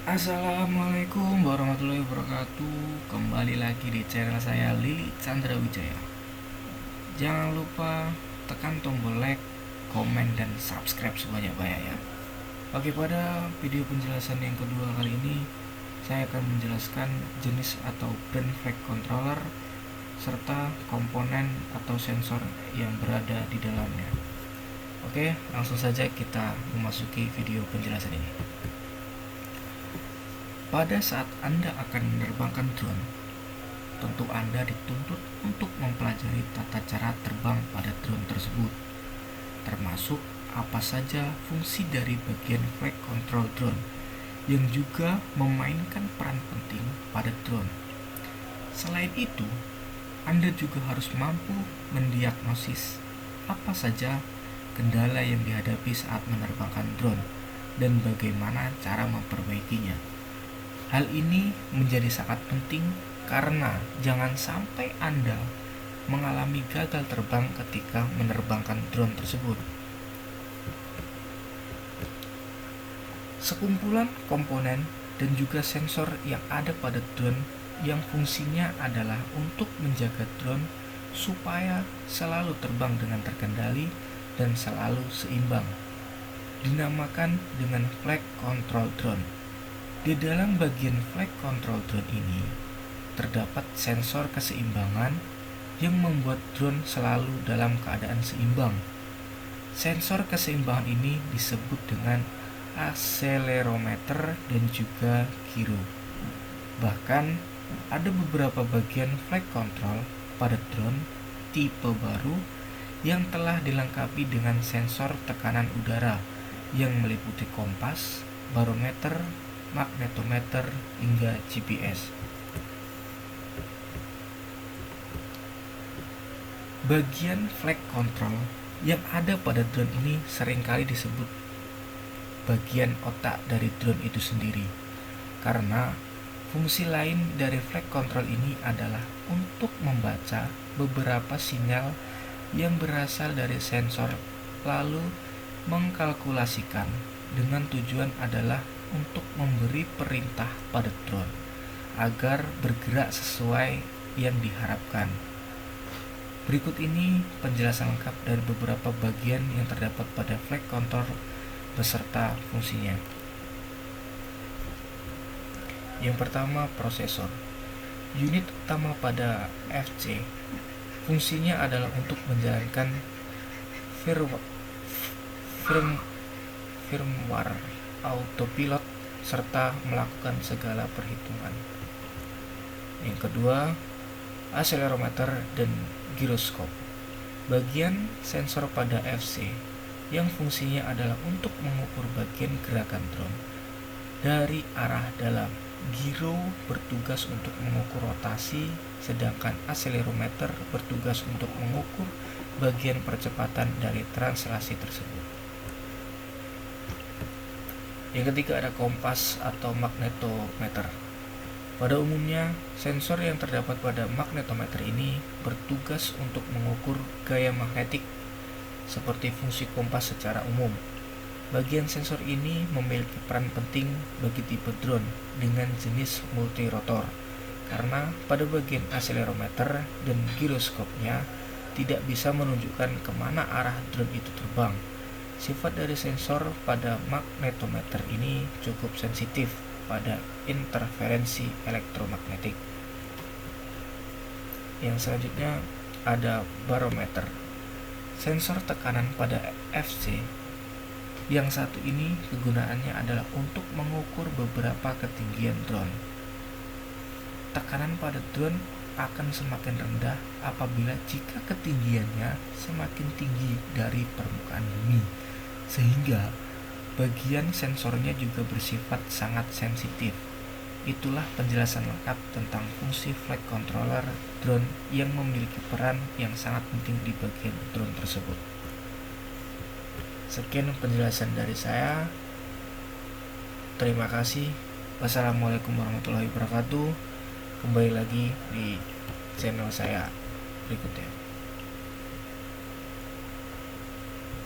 Assalamualaikum warahmatullahi wabarakatuh. Kembali lagi di channel saya Lili Chandra Wijaya. Jangan lupa tekan tombol like, komen, dan subscribe sebanyak-banyaknya. Oke, pada video penjelasan yang kedua kali ini saya akan menjelaskan jenis atau brand flag controller serta komponen atau sensor yang berada di dalamnya. Oke, langsung saja kita memasuki video penjelasan ini. Pada saat Anda akan menerbangkan drone, tentu Anda dituntut untuk mempelajari tata cara terbang pada drone tersebut, termasuk apa saja fungsi dari bagian flight control drone yang juga memainkan peran penting pada drone. Selain itu, Anda juga harus mampu mendiagnosis apa saja kendala yang dihadapi saat menerbangkan drone dan bagaimana cara memperbaikinya. Hal ini menjadi sangat penting karena jangan sampai Anda mengalami gagal terbang ketika menerbangkan drone tersebut. Sekumpulan komponen dan juga sensor yang ada pada drone yang fungsinya adalah untuk menjaga drone supaya selalu terbang dengan terkendali dan selalu seimbang, dinamakan dengan flight control drone. Di dalam bagian flight control drone ini terdapat sensor keseimbangan yang membuat drone selalu dalam keadaan seimbang. Sensor keseimbangan ini disebut dengan akselerometer dan juga giro. Bahkan ada beberapa bagian flight control pada drone tipe baru yang telah dilengkapi dengan sensor tekanan udara yang meliputi kompas, barometer, magnetometer, hingga GPS. Bagian flight control yang ada pada drone ini seringkali disebut bagian otak dari drone itu sendiri, karena fungsi lain dari flight control ini adalah untuk membaca beberapa sinyal yang berasal dari sensor lalu mengkalkulasikan dengan tujuan adalah untuk memberi perintah pada drone agar bergerak sesuai yang diharapkan. Berikut ini penjelasan lengkap dari beberapa bagian yang terdapat pada flight control beserta fungsinya. Yang pertama, prosesor. Unit utama pada FC fungsinya adalah untuk menjalankan firmware autopilot serta melakukan segala perhitungan. Yang kedua, akselerometer dan giroskop. Bagian sensor pada FC yang fungsinya adalah untuk mengukur bagian gerakan drone dari arah dalam. Giro bertugas untuk mengukur rotasi, sedangkan akselerometer bertugas untuk mengukur bagian percepatan dari translasi tersebut. Yang ketiga ada kompas atau magnetometer. Pada umumnya, sensor yang terdapat pada magnetometer ini bertugas untuk mengukur gaya magnetik seperti fungsi kompas secara umum. Bagian sensor ini memiliki peran penting bagi tipe drone dengan jenis multirotor, karena pada bagian akselerometer dan giroskopnya tidak bisa menunjukkan kemana arah drone itu terbang. Sifat dari sensor pada magnetometer ini cukup sensitif pada interferensi elektromagnetik. Yang selanjutnya ada barometer. Sensor tekanan pada FC yang satu ini kegunaannya adalah untuk mengukur beberapa ketinggian drone. Tekanan pada drone akan semakin rendah apabila jika ketinggiannya semakin tinggi dari permukaan bumi, sehingga bagian sensornya juga bersifat sangat sensitif. Itulah penjelasan lengkap tentang fungsi flight controller drone yang memiliki peran yang sangat penting di bagian drone tersebut. Sekian penjelasan dari saya. Terima kasih. Wassalamualaikum warahmatullahi wabarakatuh. Kembali lagi di channel saya berikutnya.